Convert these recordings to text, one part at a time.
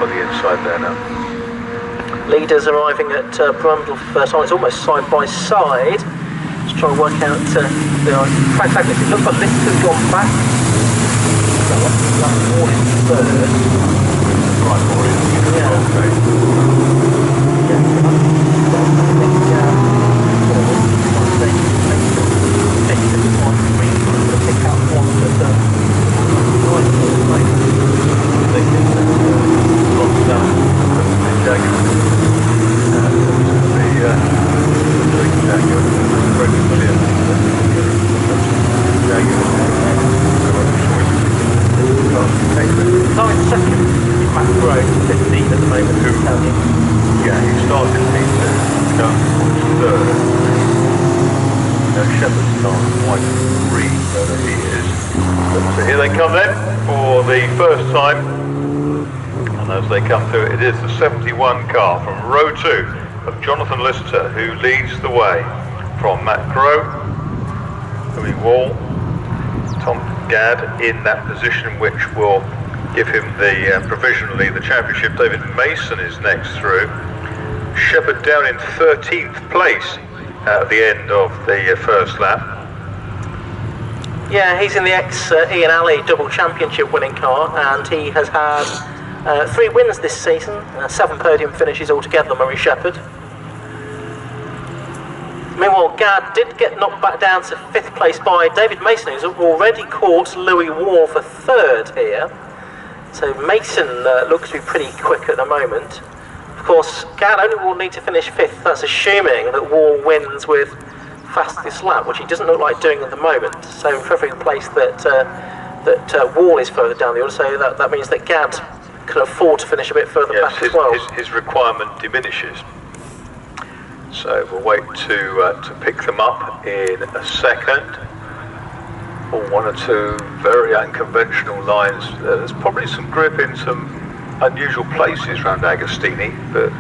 on the inside there now. Leaders arriving at Brundle for the first time. It's almost side by side. Just trying to work out the protagonists. It looks like this has gone back. That's Wall in third. Right, Wall in. Yeah. Okay. They come through. It is the 71 car from row 2 of Jonathan Lister, who leads the way from Matt Crowe, Louis Wall, Tom Gadd in that position, which will give him the provisionally the championship. David Mason is next through. Shepherd down in 13th place at the end of the first lap. Yeah, he's in the ex-Ian Alley double championship winning car, and he has had 3 wins this season, 7 podium finishes altogether, Murray Shepherd. Meanwhile, Gadd did get knocked back down to 5th place by David Mason, who's already caught Louis Wall for 3rd here. So Mason looks to be pretty quick at the moment. Of course, Gadd only will need to finish 5th. That's assuming that Wall wins with fastest lap, which he doesn't look like doing at the moment. So for every place that Wall is further down the order, so that means that Gadd can afford to finish a bit further back as well. His requirement diminishes. So we'll wait to pick them up in a second. Or 1 or 2 very unconventional lines. There's probably some grip in some unusual places around Agostini, but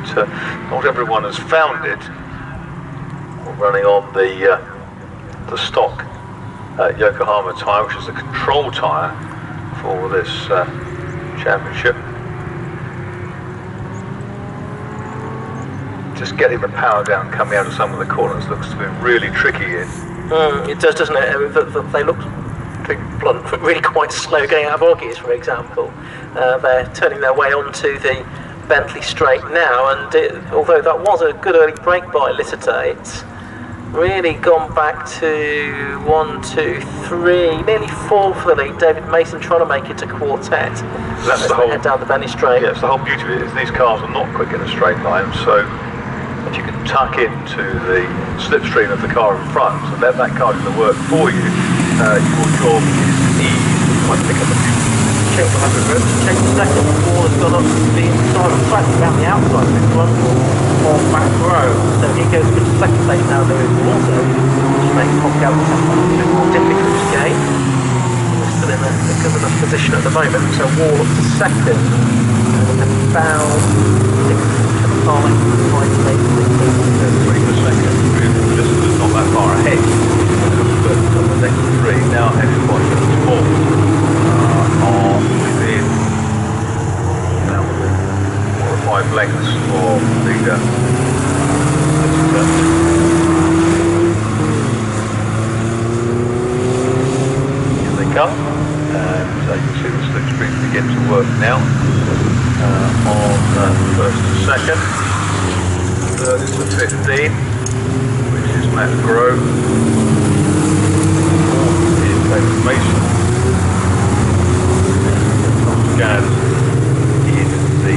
not everyone has found it. We're running on the stock Yokohama tyre, which is the control tyre for this championship. Just getting the power down coming out of some of the corners looks to be really tricky in. It does, doesn't it? They look, to be blunt, really quite slow going out of Oggies, for example. They're turning their way onto the Bentley straight now, and although that was a good early break by Litter, it's really gone back to 1, 2, 3, nearly 4 for the lead. David Mason trying to make it to quartet. That's the whole, head down the Bentley straight. Yes, the whole beauty of it is these cars are not quick in a straight line, so if you can tuck into the slipstream of the car in front and let that car do the work for you, your job is easy. You might pick up a few. Check the 100 routes, check the second. Wall has gone up to the inside, slightly around the outside of this one, on back row. So he goes to the second place now, Louis Wall, so which makes Popcat a bit more difficult to gain. We're still in a good enough position at the moment, so Wall up to second, about 3 per second. Just not that far ahead. But the next 3 now headed by small are within 4 or 5 lengths of leader. Here they come, and you can see the slipstream begin to work now on first and second. Third is the 15, which is Matt Grove. Fourth is David Mason. Tom Gadd in the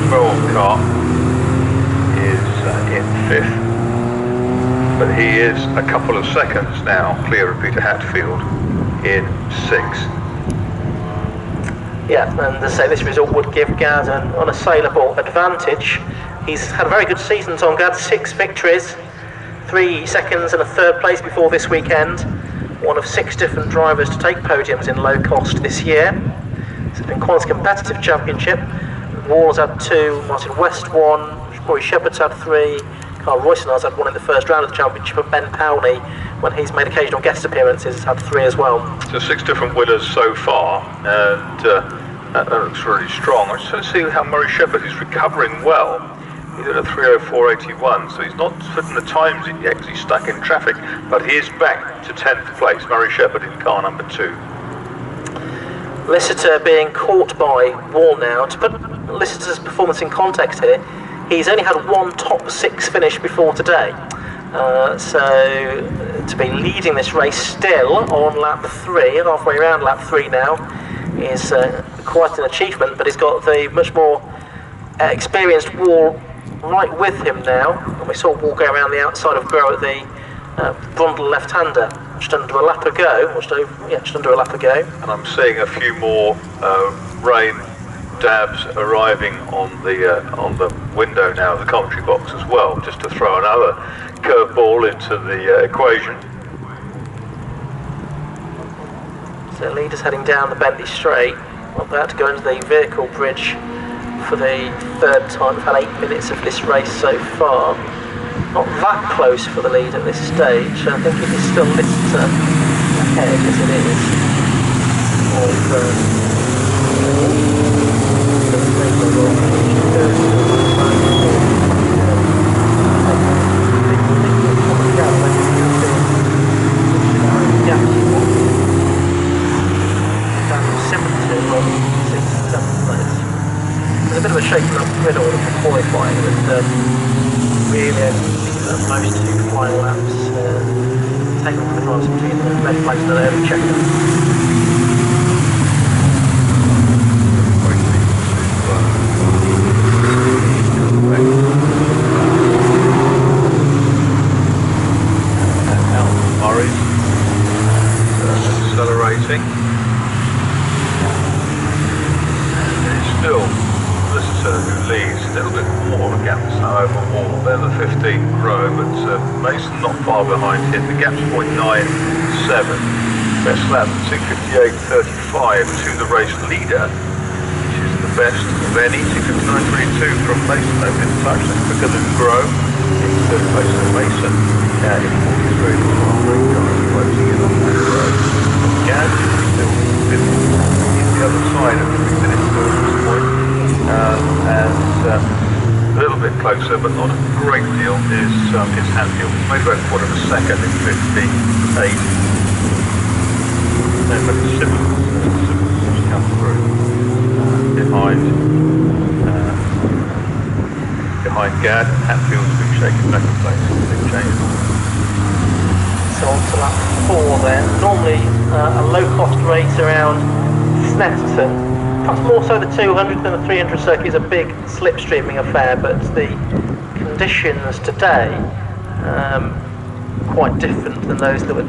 12 car is in 5th, but he is a couple of seconds now clear of Peter Hatfield in 6th. Yeah, and as I say, this result would give Gadd an unassailable advantage. He's had a very good season, Tom Gadd, 6 victories, 3 seconds and a 3rd place before this weekend. One of 6 different drivers to take podiums in Locost this year. It's been quite a competitive championship. Wall's had 2, Martin West 1, Rory Shepherd's had 3, Carl Royston has had 1 in the first round of the championship, and Ben Powney, when he's made occasional guest appearances, has had 3 as well. So 6 different winners so far, and That looks really strong. I just want to see how Murray Shepherd is recovering well. He's at a 3:04.81, so he's not putting the times in yet because he's stuck in traffic, but he is back to 10th place. Murray Shepherd in car number 2. Lister being caught by Wall now. To put Lister's performance in context here, he's only had one top 6 finish before today. So to be leading this race still on lap 3, halfway around lap 3 now, is quite an achievement, but he's got the much more experienced Wall right with him now. And we saw Wall go around the outside of Burrow at the Brundle left-hander just under a lap ago, just under a lap ago. And I'm seeing a few more rain dabs arriving on the window now, the commentary box as well, just to throw another curveball into the equation. So leaders heading down the Bentley Straight, about to go into the vehicle bridge for the 3rd time. We've had 8 minutes of this race so far. Not that close for the lead at this stage. I think it is still Lister ahead as it is. There's a bit of a shaking up middle of the qualifying with really most 2 final laps taken from the drivers between the red flags and the early checker. Murray accelerating. Still Lister who leads, a little bit more of a gap now over Wall. They're the 15th row, but Mason not far behind him. The gap's 0.97. Best lap 2:58.35 to the race leader, which is the best of any. 2:59.32 from Mason. They've been touch, that's quicker than Grove. It's 3rd place of Mason. In 43 closing in on that road. Gad still the other side of 3 minutes at this point, and a little bit closer, but not a great deal, is Hatfield. He's made about a quarter of a second in 58. Then but Simmons come through behind Gad. Hatfield's been shaken back in place. Big change. So on to lap 4 then. Normally a low-cost race around Snetterton. Perhaps more so the 200 than the 300 circuit is a big slipstreaming affair, but the conditions today quite different than those that were